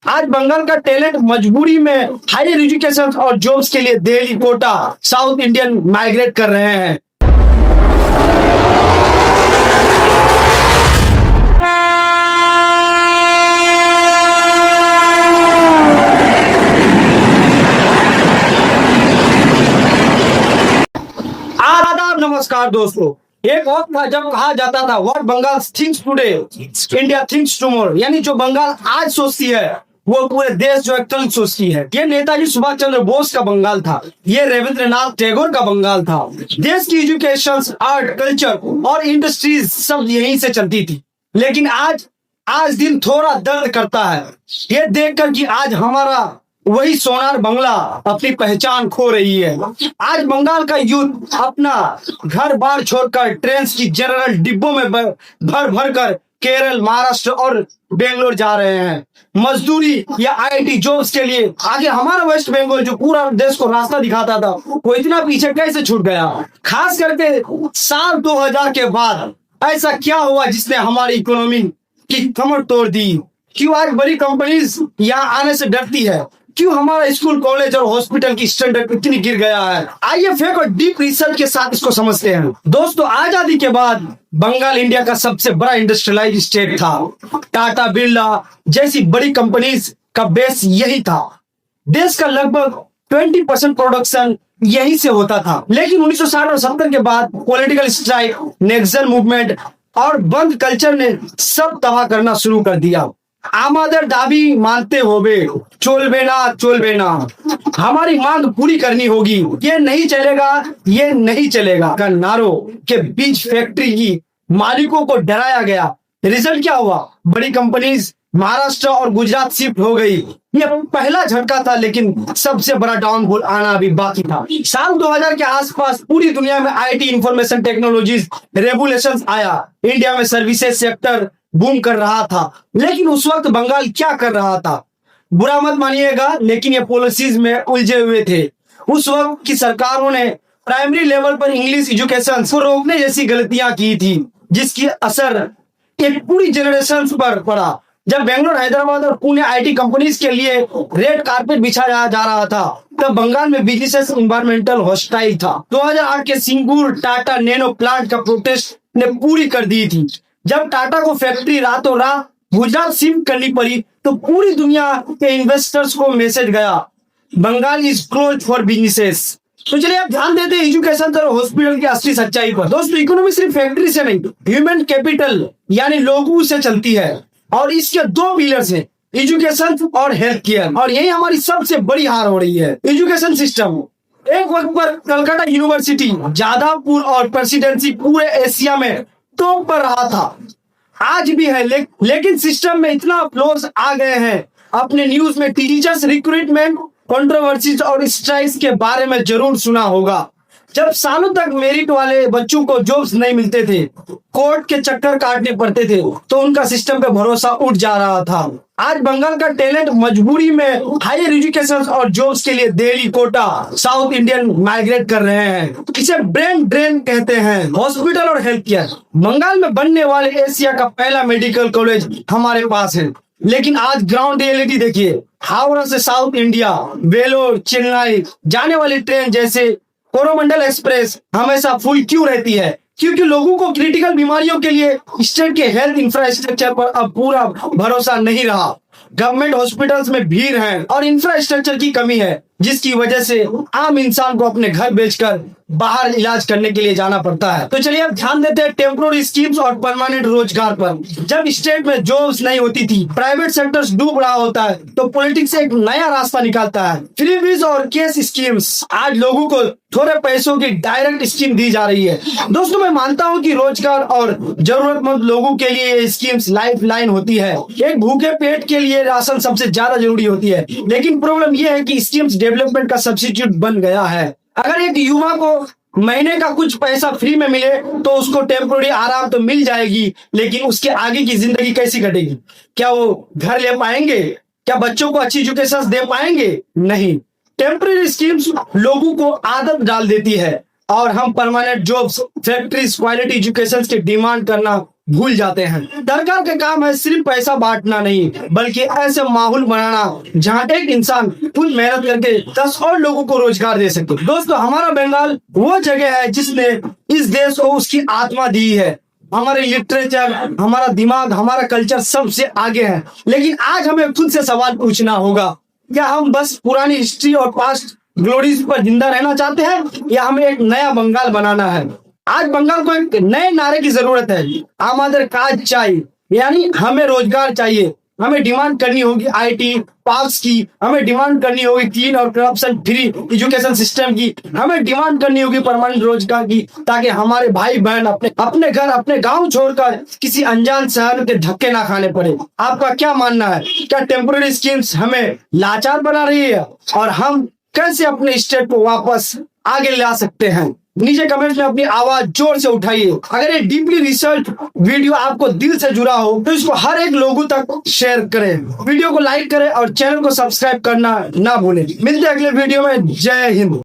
आज बंगाल का टैलेंट मजबूरी में हायर एजुकेशन और जॉब्स के लिए Delhi, Kota, South Indian migrate कर रहे हैं। आदाब, नमस्कार दोस्तों। एक वक्त था जब कहा जाता था what Bengal thinks today India thinks tomorrow, यानी जो बंगाल आज सोचती है वो पूरे देश जो है कल सोचती है। ये नेताजी सुभाष चंद्र बोस का बंगाल था, ये रविंद्रनाथ टैगोर का बंगाल था। देश की एजुकेशन, आर्ट, कल्चर और इंडस्ट्रीज सब यहीं से चलती थी। लेकिन आज दिन थोड़ा दर्द करता है ये देखकर कि आज हमारा वही सोनार बंगला अपनी पहचान खो रही है। आज बंगाल का यूथ अपना घर बार छोड़कर ट्रेन की जनरल डिब्बों में भर भर कर केरल, महाराष्ट्र और बेंगलोर जा रहे हैं मजदूरी या आईटी जॉब्स के लिए। आगे हमारा वेस्ट बंगाल जो पूरा देश को रास्ता दिखाता था वो इतना पीछे कैसे छूट गया? खास करके साल 2000 के बाद ऐसा क्या हुआ जिसने हमारी इकोनॉमी की कमर तोड़ दी? क्यों आज बड़ी कंपनीज यहाँ आने से डरती है? क्यों हमारा स्कूल, कॉलेज और हॉस्पिटल की स्टैंडर्ड इतनी गिर गया है? आइए फेक और डीप रिसर्च के साथ इसको समझते हैं। दोस्तों, आजादी के बाद बंगाल इंडिया का सबसे बड़ा इंडस्ट्रियलाइज स्टेट था। टाटा, बिरला जैसी बड़ी कंपनीज का बेस यही था। देश का लगभग 20% प्रोडक्शन यहीं से होता था। लेकिन 1960 और 70 के बाद पॉलिटिकल स्ट्राइक, नेक्सल मूवमेंट और बंद कल्चर ने सब तबाह करना शुरू कर दिया। आमादर दाबी मानते होवे, चोलबे ना, हमारी मांग पूरी करनी होगी, ये नहीं चलेगा का नारों के बीच फैक्ट्री की मालिकों को डराया गया। रिजल्ट क्या हुआ? बड़ी कंपनीज महाराष्ट्र और गुजरात शिफ्ट हो गई। ये पहला झटका था, लेकिन सबसे बड़ा डाउनफॉल आना अभी बाकी था। साल 2000 के आसपास पूरी दुनिया में आईटी, इंफॉर्मेशन टेक्नोलॉजीज रेवोल्यूशन आया। इंडिया में सर्विसेज सेक्टर बूम कर रहा था। लेकिन उस वक्त बंगाल क्या कर रहा था? बुरा मत मानिएगा, लेकिन ये पॉलिसीज में उलझे हुए थे। उस वक्त की सरकारों ने प्राइमरी लेवल पर इंग्लिश एजुकेशन को रोकने जैसी गलतियां की थी, जिसकी असर एक पूरी जनरेशन पर पड़ा। जब बेंगलोर, हैदराबाद और पुणे आईटी कंपनीज के लिए रेड कारपेट बिछाया जा रहा था, तब बंगाल में बिजनेस एनवायरमेंटल हॉस्टाइल था। 2008 के सिंगूर टाटा नैनो प्लांट का प्रोटेस्ट ने पूरी कर दी थी। जब टाटा को फैक्ट्री रातों रात गुजरात शिफ्ट करनी पड़ी तो पूरी दुनिया के इन्वेस्टर्स को मैसेज गया, Bengal is close for businesses. तो चलिए आप ध्यान देते हैं एजुकेशन और हॉस्पिटल की असली सच्चाई पर। दोस्तों, इकोनॉमी सिर्फ फैक्ट्री से नहीं, ह्यूमन कैपिटल यानी लोगों से चलती है। और इसके दो पिलर्स हैं, एजुकेशन और हेल्थ केयर। और यही हमारी सबसे बड़ी हार हो रही है, एजुकेशन सिस्टम। एक वक्त पर कलकत्ता यूनिवर्सिटी, जादवपुर और प्रेसिडेंसी पूरे एशिया में टॉप पर रहा था, आज भी है। लेकिन सिस्टम में इतना फ्लॉज आ गए हैं। अपने न्यूज में टीचर्स रिक्रूटमेंट कंट्रोवर्सीज और स्ट्राइक्स के बारे में जरूर सुना होगा। जब सालों तक मेरिट वाले बच्चों को जॉब्स नहीं मिलते थे, कोर्ट के चक्कर काटने पड़ते थे, तो उनका सिस्टम पे भरोसा उठ जा रहा था। आज बंगाल का टैलेंट मजबूरी में हायर एजुकेशन और जॉब्स के लिए Delhi, Kota, South Indian migrate कर रहे हैं। इसे ब्रेन ड्रेन कहते हैं। हॉस्पिटल और हेल्थ केयर, बंगाल में बनने वाले एशिया का पहला मेडिकल कॉलेज हमारे पास है। लेकिन आज ग्राउंड रियलिटी देखिए। हावड़ा से साउथ इंडिया, वेलोर, चेन्नई जाने वाली ट्रेन जैसे कोरोमंडल एक्सप्रेस हमेशा फुल क्यों रहती है? क्योंकि लोगों को क्रिटिकल बीमारियों के लिए स्टेट के हेल्थ इंफ्रास्ट्रक्चर पर अब पूरा भरोसा नहीं रहा। गवर्नमेंट हॉस्पिटल्स में भीड़ है और इंफ्रास्ट्रक्चर की कमी है, जिसकी वजह से आम इंसान को अपने घर बेचकर बाहर इलाज करने के लिए जाना पड़ता है। तो चलिए अब ध्यान देते हैं टेम्पोररी स्कीम्स और परमानेंट रोजगार पर। जब स्टेट में जॉब्स नहीं होती थी, प्राइवेट सेक्टर्स डूब रहा होता है, तो पॉलिटिक्स एक नया रास्ता निकालता है, फ्रीबीज और केस स्कीम्स। आज लोगों को थोड़े पैसों की डायरेक्ट स्कीम दी जा रही है। दोस्तों, मैं मानता हूँ कि रोजगार और जरूरतमंद लोगों के लिए ये स्कीम्स लाइफ लाइन होती है। एक भूखे पेट के लिए राशन सबसे ज्यादा जरूरी होती है। लेकिन प्रॉब्लम यह है कि स्कीम्स डेवलपमेंट का सब्स्टिट्यूट बन गया है। अगर एक युवा को महीने का कुछ पैसा फ्री में मिले तो उसको टेम्पोररी आराम तो मिल जाएगी, लेकिन उसके आगे की जिंदगी कैसी कटेगी? क्या वो घर ले पाएंगे? क्या बच्चों को अच्छी एजुकेशन दे पाएंगे? नहीं। टेम्पररी स्कीम्स लोगों को आदत डाल देती है और हम permanent jobs, factories, quality education की डिमांड करना भूल जाते हैं। सरकार का काम है सिर्फ पैसा बांटना नहीं, बल्कि ऐसे माहौल बनाना जहां एक इंसान खुद मेहनत करके 10 और लोगों को रोजगार दे सके। दोस्तों, हमारा बंगाल वो जगह है जिसने इस देश को उसकी आत्मा दी है। हमारे लिटरेचर, हमारा दिमाग, हमारा कल्चर सबसे आगे है। लेकिन आज हमें खुद से सवाल पूछना होगा, क्या हम बस पुरानी हिस्ट्री और पास्ट ग्लोरीज पर जिंदा रहना चाहते हैं, या हमें एक नया बंगाल बनाना है? आज बंगाल को एक नए नारे की जरूरत है। आमादर काज चाहिए, यानी हमें रोजगार चाहिए। हमें डिमांड करनी होगी आईटी पास की, हमें डिमांड करनी होगी क्लीन और करप्शन फ्री एजुकेशन सिस्टम की, हमें डिमांड करनी होगी परमानेंट रोजगार की, ताकि हमारे भाई बहन अपने घर, अपने गांव छोड़कर किसी अनजान शहर के धक्के ना खाने पड़े। आपका क्या मानना है? क्या टेम्पोररी स्कीम्स हमें लाचार बना रही है, और हम कैसे अपने स्टेट को वापस आगे ला सकते हैं? नीचे कमेंट में अपनी आवाज जोर से उठाइए। अगर ये डीपली रिसर्च वीडियो आपको दिल से जुड़ा हो तो इसको हर एक लोगों तक शेयर करें, वीडियो को लाइक करें और चैनल को सब्सक्राइब करना ना भूलें। मिलते हैं अगले वीडियो में। जय हिंद।